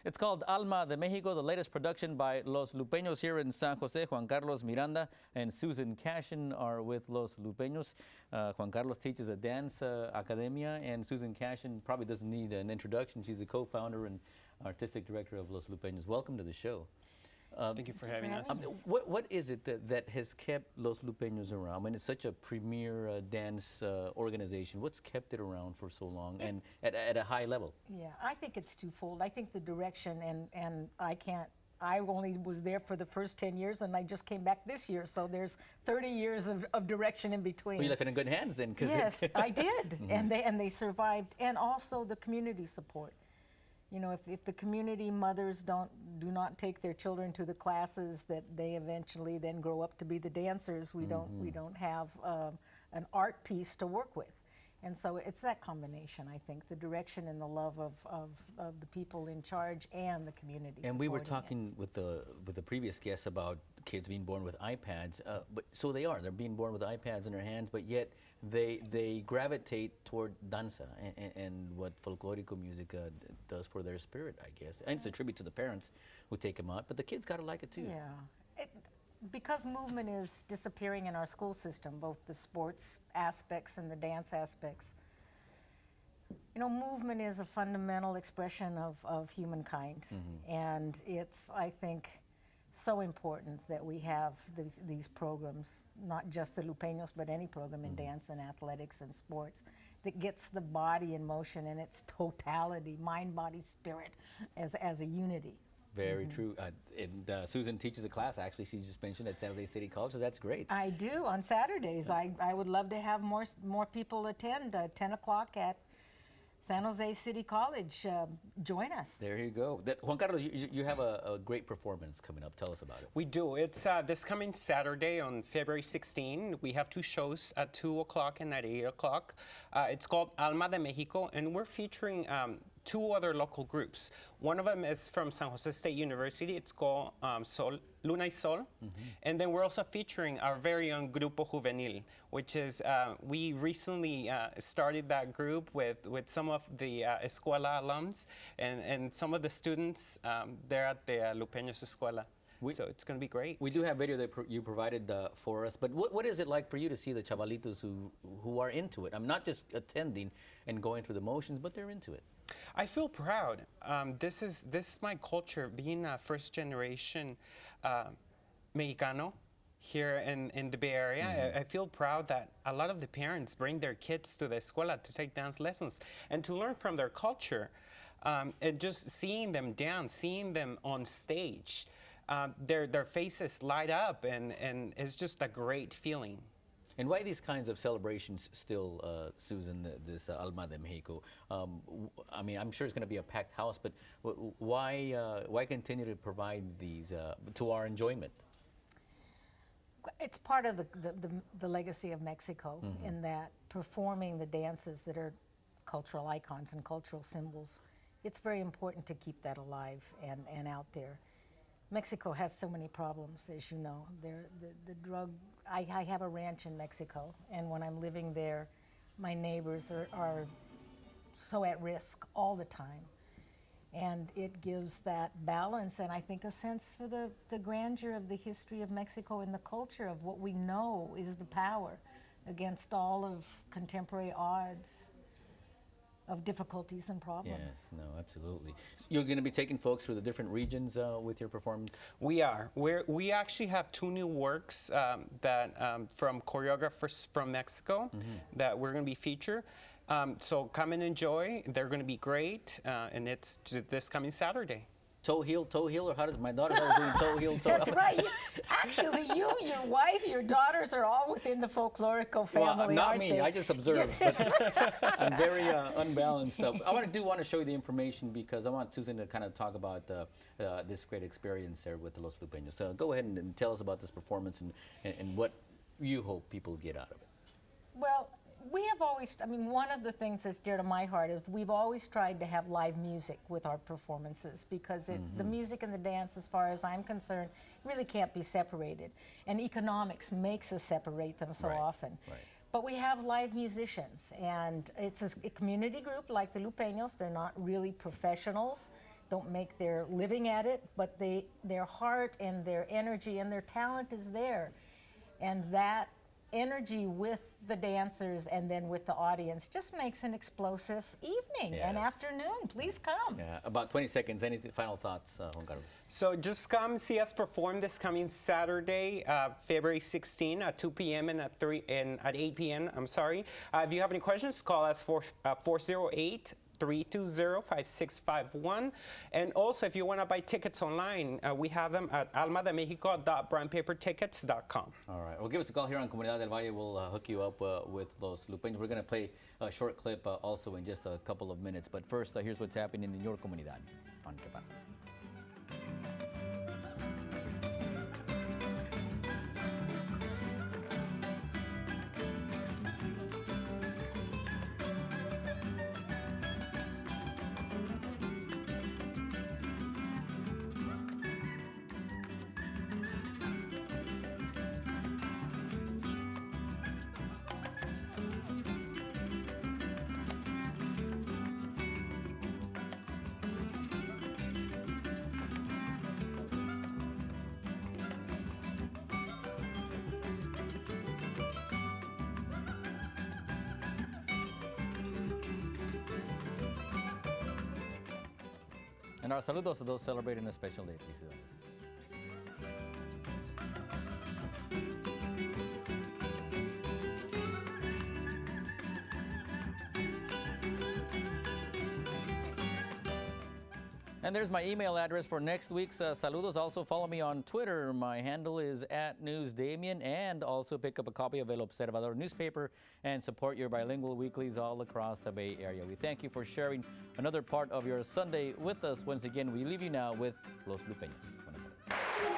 It's called Alma de Mexico, the latest production by Los Lupenos here in San Jose. Juan Carlos Miranda and Susan Cashin are with Los Lupenos. Juan Carlos teaches at Dance Academia, and Susan Cashin probably doesn't need an introduction. She's the co-founder and artistic director of Los Lupenos. Welcome to the show. Thank you for having us. What is it that has kept Los Lupenos around? When it's such a premier dance organization, what's kept it around for so long and at a high level? Yeah, I think it's twofold. I think the direction, and I only was there for the first 10 years, and I just came back this year, so there's 30 years of direction in between. Well, you left it in good hands then. Yes, I did, and they survived, and also the community support. You know, if the community mothers do not take their children to the classes that they eventually then grow up to be the dancers, we don't have an art piece to work with. And so it's that combination, I think, the direction and the love of the people in charge and the community. And we were talking with the previous guests about kids being born with iPads, but so they're being born with iPads in their hands, but yet they gravitate toward danza and what folklorico music does for their spirit, I guess. And it's a tribute to the parents who take them out, but the kids got to like it too. Yeah. Because movement is disappearing in our school system, both the sports aspects and the dance aspects, you know, movement is a fundamental expression of humankind. And it's, I think, so important that we have these programs, not just the Lupenos, but any program in dance and athletics and sports that gets the body in motion in its totality, mind, body, spirit, as a unity. Very true. And Susan teaches a class, actually, she just mentioned at San Jose City College, so that's great. I do, on Saturdays. I would love to have more people attend, 10 o'clock at San Jose City College. Join us. There you go. Juan Carlos, you have a great performance coming up. Tell us about it. We do. It's this coming Saturday on February 16. We have two shows at 2 o'clock and at 8 o'clock. It's called Alma de Mexico, and we're featuring two other local groups. One of them is from San Jose State University. It's called Luna y Sol. And then we're also featuring our very own Grupo Juvenil, which is, we recently started that group with some of the Escuela alums and some of the students there at the Lupenos Escuela. So it's going to be great. We do have video that you provided for us, but what is it like for you to see the chavalitos who are into it? I'm not just attending and going through the motions, but they're into it. I feel proud. This is my culture, being a first-generation Mexicano here in the Bay Area. I feel proud that a lot of the parents bring their kids to the escuela to take dance lessons and to learn from their culture. And just seeing them dance, seeing them on stage, their faces light up, and it's just a great feeling. And why these kinds of celebrations still, Susan, this Alma de Mexico? I mean, I'm sure it's going to be a packed house, but why continue to provide these to our enjoyment? It's part of the legacy of Mexico in that performing the dances that are cultural icons and cultural symbols. It's very important to keep that alive and out there. Mexico has so many problems, as you know. The drug, I have a ranch in Mexico, and when I'm living there, my neighbors are so at risk all the time. And it gives that balance and I think a sense for the grandeur of the history of Mexico and the culture of what we know is the power against all of contemporary odds of difficulties and problems. Yes, no, absolutely. You're going to be taking folks through the different regions with your performance? We are. We actually have two new works that from choreographers from Mexico that we're going to be featured. So come and enjoy. They're going to be great, and it's this coming Saturday. Toe heel, or how does my daughter was doing toe heel, toe? That's right. Actually, you, your wife, your daughters are all within the folklorico family. Well, not aren't me. they? I just observe. But I'm very unbalanced. I want to show you the information because I want Susan to kind of talk about this great experience there with the Los Lupenos. So go ahead and tell us about this performance and what you hope people get out of it. Well, we have always, I mean, one of the things that's dear to my heart is we've always tried to have live music with our performances because the music and the dance, as far as I'm concerned, really can't be separated. And economics makes us separate them so often. But we have live musicians, and it's a community group like the Lupenos. They're not really professionals. don't make their living at it, but their heart and their energy and their talent is there. And that energy with the dancers and then with the audience just makes an explosive evening and Yes. afternoon. Please come. Yeah, about 20 seconds. Any final thoughts, Juan Carlos? So just come see us perform this coming Saturday, February 16 at 2 p.m. and at 8 p.m. I'm sorry. If you have any questions, call us for 408 320-5651. And also, if you want to buy tickets online, we have them at almademexico.brownpapertickets.com. All right. Well, give us a call here on Comunidad del Valle. We'll hook you up with Los Lupenos. We're going to play a short clip also in just a couple of minutes. But first, here's what's happening in your comunidad on ¿Qué pasa? And our saludos to those celebrating a special day. Felicidades. And there's my email address for next week's saludos. Also follow me on Twitter. My handle is @NewsDamian, and also pick up a copy of El Observador newspaper and support your bilingual weeklies all across the Bay Area. We thank you for sharing another part of your Sunday with us. Once again, we leave you now with Los Lupeños. Buenas tardes.